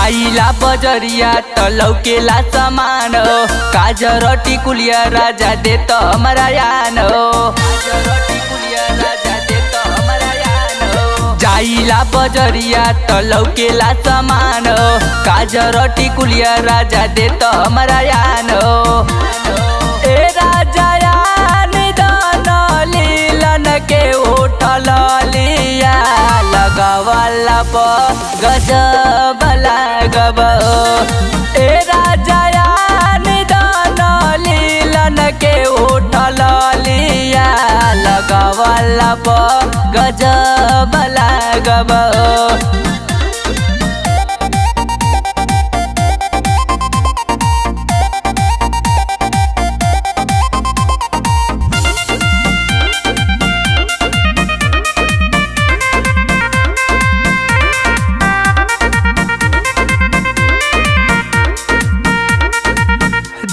जाइला बजरिया त लौकेला समान हो, काजर टिकुलिया राजा दे त हमारा यान हो। जाइला बजरिया त लौकेला समान हो, काजर टिकुलिया राजा दे त हमारा यान हो। ए राजा यान दान लीलन के उठल लिया, लगवला प गजब लागब। ए राजा यान दान लीलन के उठल लिया, लगवला प गजब लागब।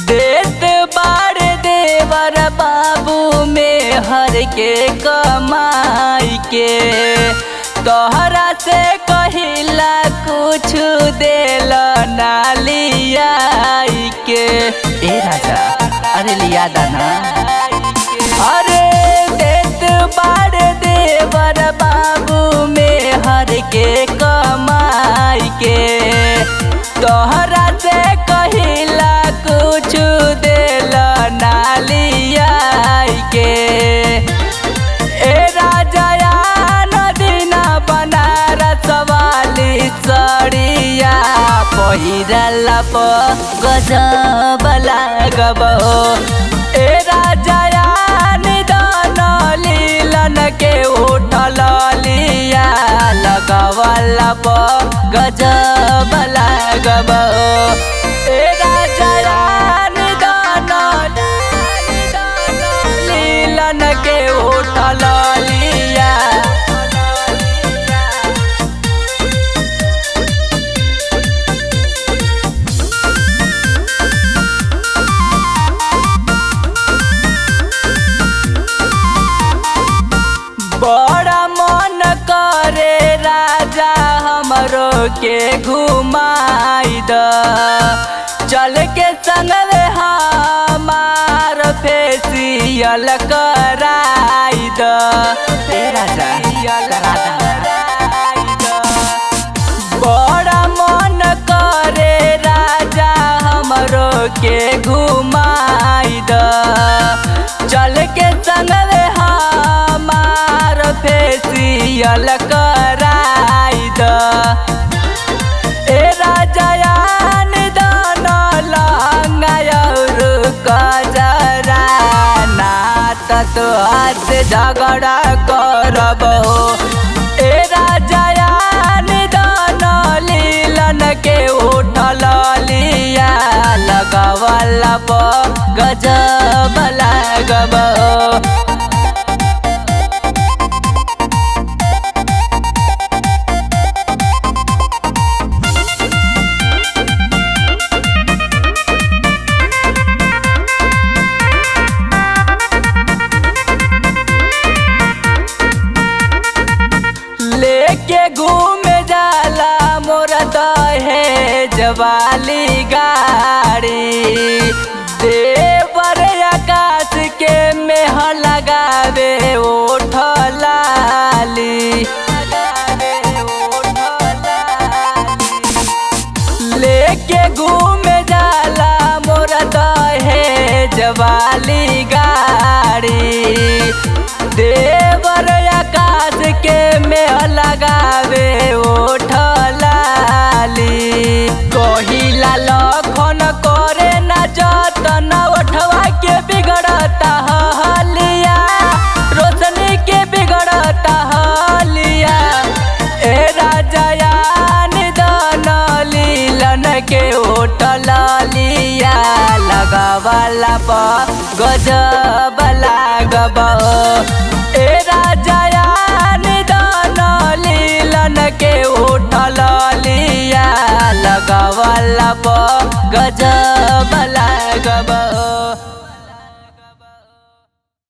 देत बार देवर बाबू में हर के कमाई के, तोहरा से कहिला कुछ देल ना लियाई के। ए राजा अरे लिया दाना, अरे देत बार देवर बाबू में हर के कमाई के, तोहरा से कहिला कुछ देल ना लियाई के। ए राजा यान दिना बनारस वाली सड़िया, पहिरला प गजब लागब। ए राजा यान दान लीलन के उठल लिया, लगवला प गजब लागब। ए राजा यान दान लीलन के उठल लिया। बड़ा मन करे राजा हमरो के घुमाई द, चल के संगवे हमार फेसियल कराई द। राजा बड़ा मन करे राजा हमरो के घुमाई द, चल के संगवे हमार फेसियल कराई द। ए राजा यान दान लहंगा और गजरा, ना त तोहार से झगड़ा करब। ए राजा यान दान लीलन के उठल लिया, लगवला प गजब लागब। लेके घूमे जाला मोरा दहेज वाली गाड़ी, देवर आकाश के मेह लगावे ओठलाली। लेके घूमे जाला मोरा दहेज वाली गाड़ी, देवर आकाश के मेह लगावे ओठलाली। कहिला लखन करे न जतन, ओठवा के बिगड़ता हलिया, रोशनी के बिगड़ता हलिया। ए राजा यान दान लीलन के उठल लिया, लगवला प गजब लागब। ए राजा यान दान लीलन के उठल लिया, लगवला प गजब